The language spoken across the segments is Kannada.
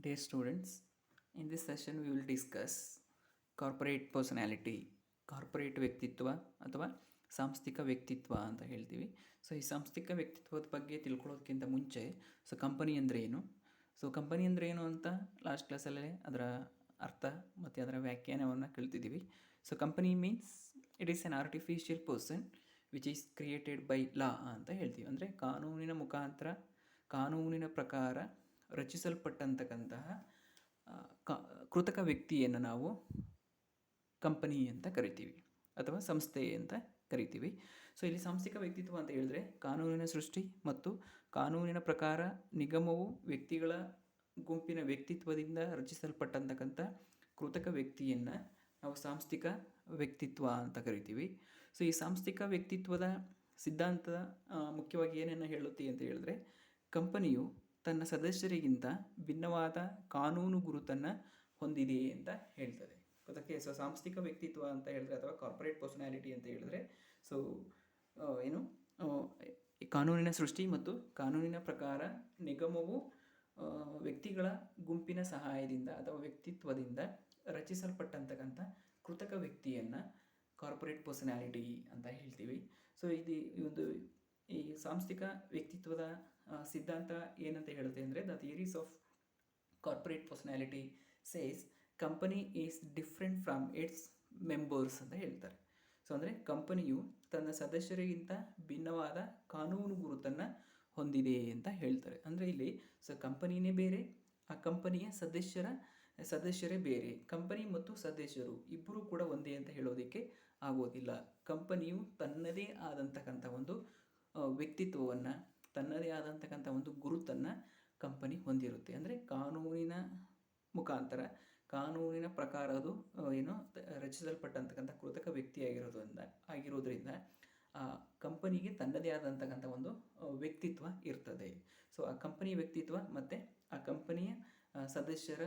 Dear students, in this session we will discuss corporate personality, corporate ವ್ಯಕ್ತಿತ್ವ ಅಥವಾ ಸಾಂಸ್ಥಿಕ ವ್ಯಕ್ತಿತ್ವ ಅಂತ ಹೇಳ್ತೀವಿ. ಸೊ ಈ ಸಾಂಸ್ಥಿಕ ವ್ಯಕ್ತಿತ್ವದ ಬಗ್ಗೆ ತಿಳ್ಕೊಳ್ಳೋದಕ್ಕಿಂತ ಮುಂಚೆ ಕಂಪನಿ ಅಂದರೆ ಏನು, ಕಂಪನಿ ಅಂದರೆ ಏನು ಅಂತ ಲಾಸ್ಟ್ ಕ್ಲಾಸಲ್ಲೇ ಅದರ ಅರ್ಥ ಮತ್ತು ಅದರ ವ್ಯಾಖ್ಯಾನವನ್ನು ಕಲಿತಿದ್ದೀವಿ. Company means it is an artificial person which is created by law ಅಂತ ಹೇಳ್ತೀವಿ. ಅಂದರೆ ಕಾನೂನಿನ ಮುಖಾಂತರ, ಕಾನೂನಿನ ಪ್ರಕಾರ ರಚಿಸಲ್ಪಟ್ಟಂತಕ್ಕಂತಹ ಕೃತಕ ವ್ಯಕ್ತಿಯನ್ನು ನಾವು ಕಂಪನಿ ಅಂತ ಕರಿತೀವಿ ಅಥವಾ ಸಂಸ್ಥೆ ಅಂತ ಕರಿತೀವಿ. ಇಲ್ಲಿ ಸಾಂಸ್ಥಿಕ ವ್ಯಕ್ತಿತ್ವ ಅಂತ ಹೇಳಿದ್ರೆ ಕಾನೂನಿನ ಸೃಷ್ಟಿ ಮತ್ತು ಕಾನೂನಿನ ಪ್ರಕಾರ ನಿಗಮವು ವ್ಯಕ್ತಿಗಳ ಗುಂಪಿನ ವ್ಯಕ್ತಿತ್ವದಿಂದ ರಚಿಸಲ್ಪಟ್ಟಂತಕ್ಕಂಥ ಕೃತಕ ವ್ಯಕ್ತಿಯನ್ನು ನಾವು ಸಾಂಸ್ಥಿಕ ವ್ಯಕ್ತಿತ್ವ ಅಂತ ಕರಿತೀವಿ. ಈ ಸಾಂಸ್ಥಿಕ ವ್ಯಕ್ತಿತ್ವದ ಸಿದ್ಧಾಂತ ಮುಖ್ಯವಾಗಿ ಏನನ್ನು ಹೇಳುತ್ತೆ ಅಂತ ಹೇಳಿದ್ರೆ, ಕಂಪನಿಯು ತನ್ನ ಸದಸ್ಯರಿಗಿಂತ ಭಿನ್ನವಾದ ಕಾನೂನು ಗುರುತನ್ನು ಹೊಂದಿದೆ ಅಂತ ಹೇಳ್ತದೆ. ಅದಕ್ಕೆ ಸಾಂಸ್ಥಿಕ ವ್ಯಕ್ತಿತ್ವ ಅಂತ ಹೇಳಿದ್ರೆ ಅಥವಾ ಕಾರ್ಪೊರೇಟ್ ಪರ್ಸನಾಲಿಟಿ ಅಂತ ಹೇಳಿದ್ರೆ ಕಾನೂನಿನ ಸೃಷ್ಟಿ ಮತ್ತು ಕಾನೂನಿನ ಪ್ರಕಾರ ನಿಗಮವು ವ್ಯಕ್ತಿಗಳ ಗುಂಪಿನ ಸಹಾಯದಿಂದ ಅಥವಾ ವ್ಯಕ್ತಿತ್ವದಿಂದ ರಚಿಸಲ್ಪಟ್ಟಂತಕ್ಕಂಥ ಕೃತಕ ವ್ಯಕ್ತಿಯನ್ನು ಕಾರ್ಪೊರೇಟ್ ಪರ್ಸನಾಲಿಟಿ ಅಂತ ಹೇಳ್ತೀವಿ. ಈ ಸಾಂಸ್ಥಿಕ ವ್ಯಕ್ತಿತ್ವದ ಸಿದ್ಧಾಂತ ಏನಂತ ಹೇಳುತ್ತೆ ಅಂದರೆ, the theories of corporate personality says company is different from its members ಅಂತ ಹೇಳ್ತಾರೆ. ಅಂದರೆ ಕಂಪನಿಯು ತನ್ನ ಸದಸ್ಯರಿಗಿಂತ ಭಿನ್ನವಾದ ಕಾನೂನು ಗುರುತನ್ನು ಹೊಂದಿದೆ ಅಂತ ಹೇಳ್ತಾರೆ. ಅಂದರೆ ಇಲ್ಲಿ ಕಂಪನಿನೇ ಬೇರೆ, ಆ ಕಂಪನಿಯ ಸದಸ್ಯರೇ ಬೇರೆ. ಕಂಪನಿ ಮತ್ತು ಸದಸ್ಯರು ಇಬ್ಬರೂ ಕೂಡ ಒಂದೇ ಅಂತ ಹೇಳೋದಕ್ಕೆ ಆಗೋದಿಲ್ಲ. ಕಂಪನಿಯು ತನ್ನದೇ ಆದಂತಕ್ಕಂಥ ಒಂದು ವ್ಯಕ್ತಿತ್ವವನ್ನು, ತನ್ನದೇ ಆದಂತಕ್ಕಂಥ ಒಂದು ಗುರುತನ್ನು ಕಂಪನಿ ಹೊಂದಿರುತ್ತೆ. ಅಂದರೆ ಕಾನೂನಿನ ಮುಖಾಂತರ, ಕಾನೂನಿನ ಪ್ರಕಾರ ಅದು ರಚಿಸಲ್ಪಟ್ಟಂತಕ್ಕಂಥ ಕೃತಕ ವ್ಯಕ್ತಿ ಆಗಿರೋದ್ರಿಂದ ಆ ಕಂಪನಿಗೆ ತನ್ನದೇ ಆದಂತಕ್ಕಂಥ ಒಂದು ವ್ಯಕ್ತಿತ್ವ ಇರ್ತದೆ. ಆ ಕಂಪನಿಯ ವ್ಯಕ್ತಿತ್ವ ಮತ್ತು ಆ ಕಂಪನಿಯ ಸದಸ್ಯರ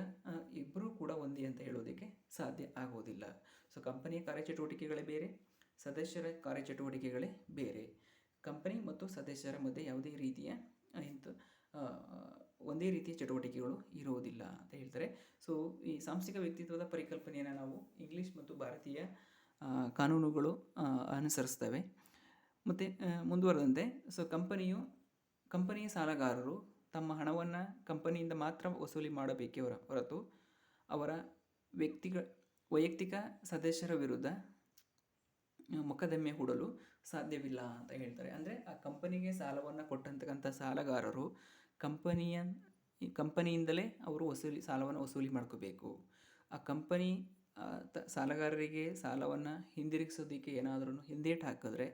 ಇಬ್ಬರೂ ಕೂಡ ಒಂದೇ ಅಂತ ಹೇಳೋದಕ್ಕೆ ಸಾಧ್ಯ ಆಗೋದಿಲ್ಲ. ಕಂಪನಿಯ ಕಾರ್ಯಚಟುವಟಿಕೆಗಳೇ ಬೇರೆ, ಸದಸ್ಯರ ಕಾರ್ಯಚಟುವಟಿಕೆಗಳೇ ಬೇರೆ. ಕಂಪನಿ ಮತ್ತು ಸದಸ್ಯರ ಮಧ್ಯೆ ಯಾವುದೇ ರೀತಿಯ ಒಂದೇ ರೀತಿಯ ಚಟುವಟಿಕೆಗಳು ಇರುವುದಿಲ್ಲ ಅಂತ ಹೇಳ್ತಾರೆ. ಈ ಸಾಂಸ್ಥಿಕ ವ್ಯಕ್ತಿತ್ವದ ಪರಿಕಲ್ಪನೆಯನ್ನು ನಾವು ಇಂಗ್ಲೀಷ್ ಮತ್ತು ಭಾರತೀಯ ಕಾನೂನುಗಳು ಅನುಸರಿಸ್ತವೆ. ಮತ್ತು ಮುಂದುವರೆದಂತೆ ಕಂಪನಿಯ ಸಾಲಗಾರರು ತಮ್ಮ ಹಣವನ್ನು ಕಂಪನಿಯಿಂದ ಮಾತ್ರ ವಸೂಲಿ ಮಾಡಬೇಕೇ ಹೊರತು ಅವರ ವೈಯಕ್ತಿಕ ಸದಸ್ಯರ ವಿರುದ್ಧ ಮೊಕದ್ದಮೆ ಹೂಡಲು ಸಾಧ್ಯವಿಲ್ಲ ಅಂತ ಹೇಳ್ತಾರೆ. ಅಂದರೆ ಆ ಕಂಪನಿಗೆ ಸಾಲವನ್ನು ಕೊಟ್ಟಂತಕ್ಕಂಥ ಸಾಲಗಾರರು ಕಂಪನಿಯಿಂದಲೇ ಅವರು ಸಾಲವನ್ನು ವಸೂಲಿ ಮಾಡ್ಕೋಬೇಕು. ಆ ಕಂಪನಿ ಸಾಲಗಾರರಿಗೆ ಸಾಲವನ್ನು ಹಿಂದಿರುಗಿಸೋದಕ್ಕೆ ಏನಾದರೂ ಹಿಂದೇಟು ಹಾಕಿದ್ರೆ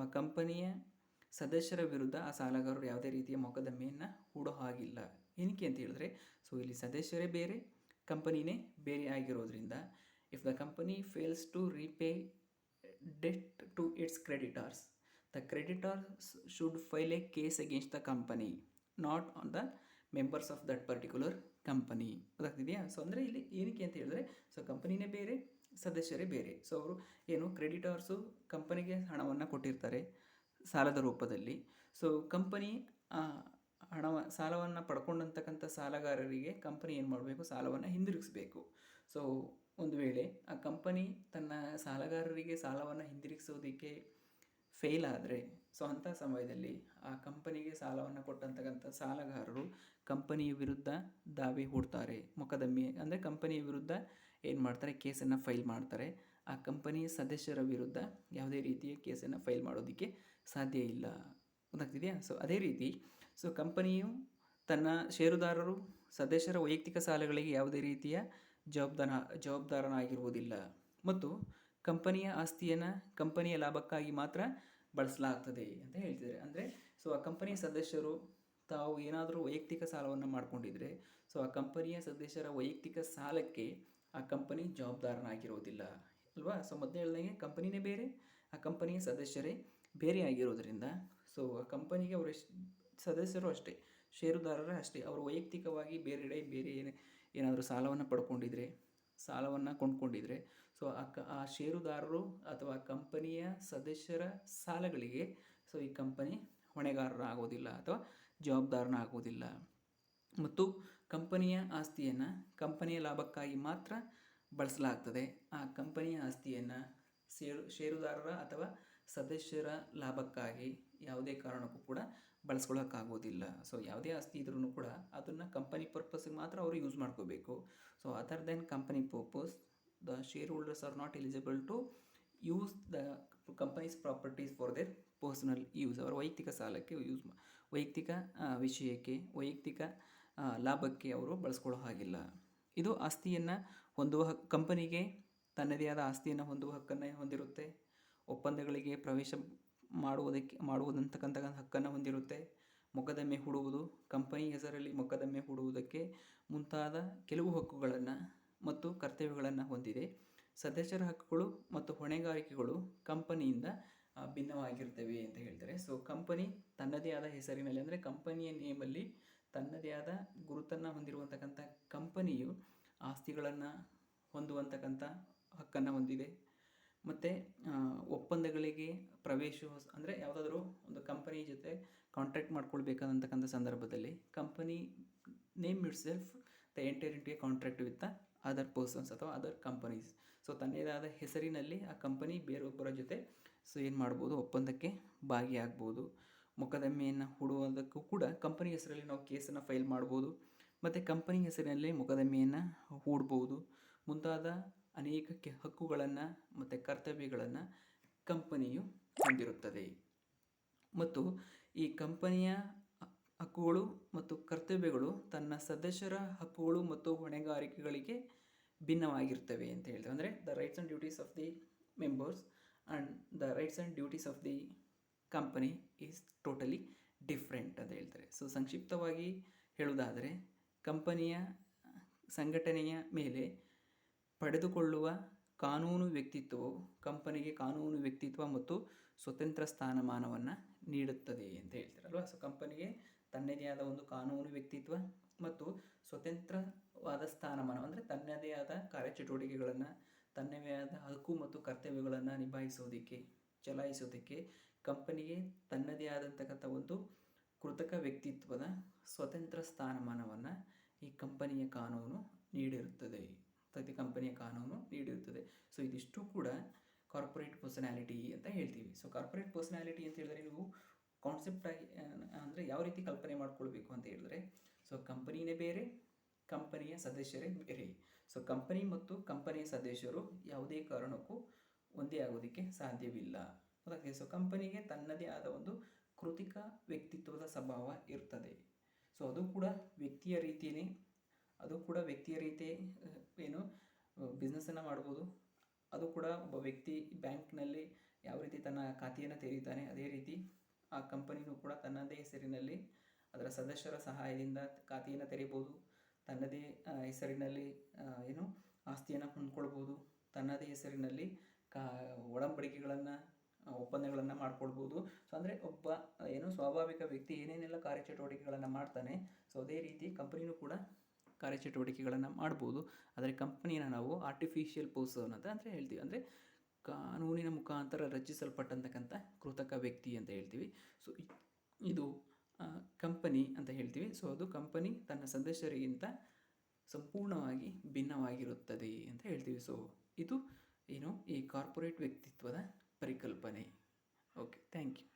ಆ ಕಂಪನಿಯ ಸದಸ್ಯರ ವಿರುದ್ಧ ಆ ಸಾಲಗಾರರು ಯಾವುದೇ ರೀತಿಯ ಮೊಕದ್ದಮೆಯನ್ನು ಹೂಡೋ ಹಾಗಿಲ್ಲ. ಏನಕ್ಕೆ ಅಂತ ಹೇಳಿದ್ರೆ, ಇಲ್ಲಿ ಸದಸ್ಯರೇ ಬೇರೆ, ಕಂಪನಿನೇ ಬೇರೆ ಆಗಿರೋದ್ರಿಂದ if the company fails to repay debt to its creditors, the creditors should file a case against the company, not on the members of that particular company. ಗೊತ್ತಾಗ್ತಿದೆಯಾ? ಅಂದರೆ ಇಲ್ಲಿ ಏನಕ್ಕೆ ಅಂತ ಹೇಳಿದ್ರೆ, ಕಂಪನಿನೇ ಬೇರೆ, ಸದಸ್ಯರೇ ಬೇರೆ. ಅವರು ಕ್ರೆಡಿಟರ್ಸು ಕಂಪನಿಗೆ ಹಣವನ್ನು ಕೊಟ್ಟಿರ್ತಾರೆ ಸಾಲದ ರೂಪದಲ್ಲಿ. ಕಂಪನಿ ಸಾಲವನ್ನು ಪಡ್ಕೊಂಡಂತಕ್ಕಂಥ ಸಾಲಗಾರರಿಗೆ ಕಂಪನಿ ಏನು ಮಾಡಬೇಕು, ಸಾಲವನ್ನು ಹಿಂದಿರುಗಿಸ್ಬೇಕು. ಒಂದು ವೇಳೆ ಆ ಕಂಪನಿ ತನ್ನ ಸಾಲಗಾರರಿಗೆ ಸಾಲವನ್ನು ಹಿಂದಿರುಗಿಸೋದಕ್ಕೆ ಫೇಲ್ ಆದರೆ ಅಂಥ ಸಮಯದಲ್ಲಿ ಆ ಕಂಪನಿಗೆ ಸಾಲವನ್ನು ಕೊಟ್ಟಂತಕ್ಕಂಥ ಸಾಲಗಾರರು ಕಂಪನಿಯ ವಿರುದ್ಧ ದಾವೆ ಹೂಡ್ತಾರೆ, ಮೊಕದ್ದಮೆ. ಅಂದರೆ ಕಂಪನಿಯ ವಿರುದ್ಧ ಏನು ಮಾಡ್ತಾರೆ, ಕೇಸನ್ನು ಫೈಲ್ ಮಾಡ್ತಾರೆ. ಆ ಕಂಪನಿಯ ಸದಸ್ಯರ ವಿರುದ್ಧ ಯಾವುದೇ ರೀತಿಯ ಕೇಸನ್ನು ಫೈಲ್ ಮಾಡೋದಕ್ಕೆ ಸಾಧ್ಯ ಇಲ್ಲ. ಗೊತ್ತಾಗ್ತಿದೆಯಾ? ಅದೇ ರೀತಿ ಕಂಪನಿಯು ತನ್ನ ಷೇರುದಾರರು ಸದಸ್ಯರ ವೈಯಕ್ತಿಕ ಸಾಲಗಳಿಗೆ ಯಾವುದೇ ರೀತಿಯ ಜವಾಬ್ದಾರನಾಗಿರುವುದಿಲ್ಲ ಮತ್ತು ಕಂಪನಿಯ ಆಸ್ತಿಯನ್ನು ಕಂಪನಿಯ ಲಾಭಕ್ಕಾಗಿ ಮಾತ್ರ ಬಳಸಲಾಗ್ತದೆ ಅಂತ ಹೇಳ್ತಿದ್ದಾರೆ. ಅಂದರೆ ಆ ಕಂಪನಿಯ ಸದಸ್ಯರು ತಾವು ಏನಾದರೂ ವೈಯಕ್ತಿಕ ಸಾಲವನ್ನು ಮಾಡಿಕೊಂಡಿದ್ರೆ ಆ ಕಂಪನಿಯ ಸದಸ್ಯರ ವೈಯಕ್ತಿಕ ಸಾಲಕ್ಕೆ ಆ ಕಂಪನಿ ಜವಾಬ್ದಾರನಾಗಿರೋದಿಲ್ಲ ಅಲ್ವಾ? ಮೊದಲೇ ಹೇಳ್ದಂಗೆ ಕಂಪನಿನೇ ಬೇರೆ, ಆ ಕಂಪನಿಯ ಸದಸ್ಯರೇ ಬೇರೆ ಆಗಿರೋದ್ರಿಂದ ಆ ಕಂಪನಿಗೆ ಅವರ ಸದಸ್ಯರು ಅಷ್ಟೇ, ಷೇರುದಾರರೇ ಅಷ್ಟೇ, ಅವರು ವೈಯಕ್ತಿಕವಾಗಿ ಬೇರೆ ಏನಾದರೂ ಸಾಲವನ್ನು ಪಡ್ಕೊಂಡಿದ್ರೆ, ಸಾಲವನ್ನು ಕೊಂಡ್ಕೊಂಡಿದ್ರೆ ಆ ಷೇರುದಾರರು ಅಥವಾ ಕಂಪನಿಯ ಸದಸ್ಯರ ಸಾಲಗಳಿಗೆ ಈ ಕಂಪನಿ ಹೊಣೆಗಾರರಾಗೋದಿಲ್ಲ ಅಥವಾ ಜವಾಬ್ದಾರನಾಗೋದಿಲ್ಲ. ಮತ್ತು ಕಂಪನಿಯ ಆಸ್ತಿಯನ್ನು ಕಂಪನಿಯ ಲಾಭಕ್ಕಾಗಿ ಮಾತ್ರ ಬಳಸಲಾಗ್ತದೆ. ಆ ಕಂಪನಿಯ ಆಸ್ತಿಯನ್ನು ಷೇರುದಾರರ ಅಥವಾ ಸದಸ್ಯರ ಲಾಭಕ್ಕಾಗಿ ಯಾವುದೇ ಕಾರಣಕ್ಕೂ ಕೂಡ ಬಳಸ್ಕೊಳ್ಳೋಕ್ಕಾಗೋದಿಲ್ಲ. ಸೊ ಯಾವುದೇ ಆಸ್ತಿ ಇದ್ರೂ ಕೂಡ ಅದನ್ನು ಕಂಪನಿ ಪರ್ಪಸ್ಗೆ ಮಾತ್ರ ಅವರು ಯೂಸ್ ಮಾಡ್ಕೋಬೇಕು. So other than company purpose the shareholders are not eligible to use the company's properties for their personal use. ಅವರ ವೈಯಕ್ತಿಕ ಸಾಲಕ್ಕೆ ವೈಯಕ್ತಿಕ ವಿಷಯಕ್ಕೆ, ವೈಯಕ್ತಿಕ ಲಾಭಕ್ಕೆ ಅವರು ಬಳಸ್ಕೊಳ್ಳೋ ಹಾಗಿಲ್ಲ. ಇದು ಆಸ್ತಿಯನ್ನು ಹೊಂದುವ ಕಂಪನಿಗೆ ತನ್ನದೇ ಆದ ಆಸ್ತಿಯನ್ನು ಹೊಂದುವ ಹಕ್ಕನ್ನು ಹೊಂದಿರುತ್ತೆ. ಒಪ್ಪಂದಗಳಿಗೆ ಪ್ರವೇಶ ಮಾಡುವುದಂತಕ್ಕಂಥ ಹಕ್ಕನ್ನು ಹೊಂದಿರುತ್ತೆ. ಮೊಕದ್ದಮೆ ಹೂಡುವುದು, ಕಂಪನಿ ಹೆಸರಲ್ಲಿ ಮೊಕದ್ದಮೆ ಹೂಡುವುದಕ್ಕೆ ಮುಂತಾದ ಕೆಲವು ಹಕ್ಕುಗಳನ್ನು ಮತ್ತು ಕರ್ತವ್ಯಗಳನ್ನು ಹೊಂದಿದೆ. ಸದಸ್ಯರ ಹಕ್ಕುಗಳು ಮತ್ತು ಹೊಣೆಗಾರಿಕೆಗಳು ಕಂಪನಿಯಿಂದ ಭಿನ್ನವಾಗಿರ್ತವೆ ಅಂತ ಹೇಳ್ತಾರೆ. ಸೊ ಕಂಪನಿ ತನ್ನದೇ ಆದ ಹೆಸರಿನಲ್ಲಿ, ಅಂದರೆ ಕಂಪನಿಯ ನೇಮಲ್ಲಿ ತನ್ನದೇ ಆದ ಗುರುತನ್ನು ಹೊಂದಿರುವಂತಕ್ಕಂಥ ಕಂಪನಿಯು ಆಸ್ತಿಗಳನ್ನು ಹೊಂದುವಂತಕ್ಕಂಥ ಹಕ್ಕನ್ನು ಹೊಂದಿದೆ. ಮತ್ತು ಒಪ್ಪಂದಗಳಿಗೆ ಪ್ರವೇಶ, ಅಂದರೆ ಯಾವುದಾದ್ರೂ ಒಂದು ಕಂಪನಿ ಜೊತೆ ಕಾಂಟ್ರಾಕ್ಟ್ ಮಾಡ್ಕೊಳ್ಬೇಕಾದಂತಕ್ಕಂಥ ಸಂದರ್ಭದಲ್ಲಿ company name it self the enter into A contract with the other persons ಅಥವಾ ಅದರ್ ಕಂಪನೀಸ್. ಸೊ ತನ್ನದಾದ ಹೆಸರಿನಲ್ಲಿ ಆ ಕಂಪನಿ ಬೇರೊಬ್ಬರ ಜೊತೆ ಸೊ ಏನು ಮಾಡ್ಬೋದು, ಒಪ್ಪಂದಕ್ಕೆ ಭಾಗಿಯಾಗ್ಬೋದು. ಮೊಕದ್ದಮೆಯನ್ನು ಹೂಡುವುದಕ್ಕೂ ಕೂಡ ಕಂಪನಿ ಹೆಸರಲ್ಲಿ ನಾವು ಕೇಸನ್ನು ಫೈಲ್ ಮಾಡ್ಬೋದು ಮತ್ತು ಕಂಪನಿ ಹೆಸರಿನಲ್ಲಿ ಮೊಕದ್ದಮೆಯನ್ನು ಹೂಡ್ಬೋದು. ಮುಂತಾದ ಅನೇಕ ಹಕ್ಕುಗಳನ್ನು ಮತ್ತು ಕರ್ತವ್ಯಗಳನ್ನು ಕಂಪನಿಯು ಹೊಂದಿರುತ್ತದೆ. ಮತ್ತು ಈ ಕಂಪನಿಯ ಹಕ್ಕುಗಳು ಮತ್ತು ಕರ್ತವ್ಯಗಳು ತನ್ನ ಸದಸ್ಯರ ಹಕ್ಕುಗಳು ಮತ್ತು ಹೊಣೆಗಾರಿಕೆಗಳಿಗೆ ಭಿನ್ನವಾಗಿರ್ತವೆ ಅಂತ ಹೇಳ್ತಾರೆ. ಅಂದರೆ the rights and duties of the members and the rights and duties of the company is totally different ಅಂತ ಹೇಳ್ತಾರೆ. ಸೊ ಸಂಕ್ಷಿಪ್ತವಾಗಿ ಹೇಳುವುದಾದರೆ, ಕಂಪನಿಯ ಸಂಘಟನೆಯ ಮೇಲೆ ಪಡೆದುಕೊಳ್ಳುವ ಕಾನೂನು ವ್ಯಕ್ತಿತ್ವವು ಕಂಪನಿಗೆ ಕಾನೂನು ವ್ಯಕ್ತಿತ್ವ ಮತ್ತು ಸ್ವತಂತ್ರ ಸ್ಥಾನಮಾನವನ್ನು ನೀಡುತ್ತದೆ ಅಂತ ಹೇಳ್ತಾರಲ್ವ. ಸೊ ಕಂಪನಿಗೆ ತನ್ನದೇ ಆದ ಒಂದು ಕಾನೂನು ವ್ಯಕ್ತಿತ್ವ ಮತ್ತು ಸ್ವತಂತ್ರವಾದ ಸ್ಥಾನಮಾನ, ಅಂದರೆ ತನ್ನದೇ ಆದ ಕಾರ್ಯಚಟುವಟಿಕೆಗಳನ್ನು, ತನ್ನದೇ ಆದ ಹಕ್ಕು ಮತ್ತು ಕರ್ತವ್ಯಗಳನ್ನು ನಿಭಾಯಿಸೋದಕ್ಕೆ, ಚಲಾಯಿಸೋದಕ್ಕೆ ಕಂಪನಿಗೆ ತನ್ನದೇ ಆದಂತಕ್ಕಂಥ ಒಂದು ಕೃತಕ ವ್ಯಕ್ತಿತ್ವದ ಸ್ವತಂತ್ರ ಸ್ಥಾನಮಾನವನ್ನು ಈ ಕಂಪನಿಯ ಕಾನೂನು ನೀಡಿರುತ್ತದೆ. ಸೊ ಇದಿಷ್ಟು ಕೂಡ ಕಾರ್ಪೊರೇಟ್ ಪರ್ಸನಾಲಿಟಿ ಅಂತ ಹೇಳ್ತೀವಿ. ಸೊ ಕಾರ್ಪೊರೇಟ್ ಪರ್ಸನಾಲಿಟಿ ಅಂತ ಹೇಳಿದ್ರೆ ನೀವು ಕಾನ್ಸೆಪ್ಟಾಗಿ ಅಂದರೆ ಯಾವ ರೀತಿ ಕಲ್ಪನೆ ಮಾಡ್ಕೊಳ್ಬೇಕು ಅಂತ ಹೇಳಿದ್ರೆ, ಸೊ ಕಂಪನಿನೇ ಬೇರೆ, ಕಂಪನಿಯ ಸದಸ್ಯರೇ ಬೇರೆ. ಸೊ ಕಂಪನಿ ಮತ್ತು ಕಂಪನಿಯ ಸದಸ್ಯರು ಯಾವುದೇ ಕಾರಣಕ್ಕೂ ಒಂದೇ ಆಗೋದಕ್ಕೆ ಸಾಧ್ಯವಿಲ್ಲ. ಅದಕ್ಕೆ ಸೊ ಕಂಪನಿಗೆ ತನ್ನದೇ ಆದ ಒಂದು ಕೃತಿಕ ವ್ಯಕ್ತಿತ್ವದ ಸ್ವಭಾವ ಇರ್ತದೆ. ಸೊ ಅದು ಕೂಡ ವ್ಯಕ್ತಿಯ ರೀತಿಯೇ ಏನು ಬಿಸ್ನೆಸ್ಸನ್ನು ಮಾಡ್ಬೋದು. ಅದು ಕೂಡ ಒಬ್ಬ ವ್ಯಕ್ತಿ ಬ್ಯಾಂಕ್ನಲ್ಲಿ ಯಾವ ರೀತಿ ತನ್ನ ಖಾತೆಯನ್ನು ತೆರೀತಾನೆ, ಅದೇ ರೀತಿ ಆ ಕಂಪನಿನೂ ಕೂಡ ತನ್ನದೇ ಹೆಸರಿನಲ್ಲಿ ಅದರ ಸದಸ್ಯರ ಸಹಾಯದಿಂದ ಖಾತೆಯನ್ನು ತೆರೀಬೋದು. ತನ್ನದೇ ಹೆಸರಿನಲ್ಲಿ ಆಸ್ತಿಯನ್ನು ಹೊಂದ್ಕೊಳ್ಬೋದು. ತನ್ನದೇ ಹೆಸರಿನಲ್ಲಿ ಒಡಂಬಡಿಕೆಗಳನ್ನು, ಒಪ್ಪಂದಗಳನ್ನು ಮಾಡ್ಕೊಳ್ಬೋದು. ಸೊ ಅಂದರೆ ಒಬ್ಬ ಸ್ವಾಭಾವಿಕ ವ್ಯಕ್ತಿ ಏನೇನೆಲ್ಲ ಕಾರ್ಯಚಟುವಟಿಕೆಗಳನ್ನು ಮಾಡ್ತಾನೆ, ಸೊ ಅದೇ ರೀತಿ ಕಂಪನಿನೂ ಕೂಡ ಕಾರ್ಯಚಟುವಟಿಕೆಗಳನ್ನು ಮಾಡ್ಬೋದು. ಆದರೆ ಕಂಪನಿನ ನಾವು ಆರ್ಟಿಫಿಷಿಯಲ್ ಪರ್ಸನ್ ಅಂತ ಹೇಳ್ತೀವಿ, ಅಂದರೆ ಕಾನೂನಿನ ಮುಖಾಂತರ ರಚಿಸಲ್ಪಟ್ಟಂತಕ್ಕಂಥ ಕೃತಕ ವ್ಯಕ್ತಿ ಅಂತ ಹೇಳ್ತೀವಿ. ಸೊ ಇದು ಕಂಪನಿ ಅಂತ ಹೇಳ್ತೀವಿ. ಸೊ ಅದು ಕಂಪನಿ ತನ್ನ ಸದಸ್ಯರಿಗಿಂತ ಸಂಪೂರ್ಣವಾಗಿ ಭಿನ್ನವಾಗಿರುತ್ತದೆ ಅಂತ ಹೇಳ್ತೀವಿ. ಸೊ ಇದು ಈ ಕಾರ್ಪೊರೇಟ್ ವ್ಯಕ್ತಿತ್ವದ ಪರಿಕಲ್ಪನೆ. Okay, thank you.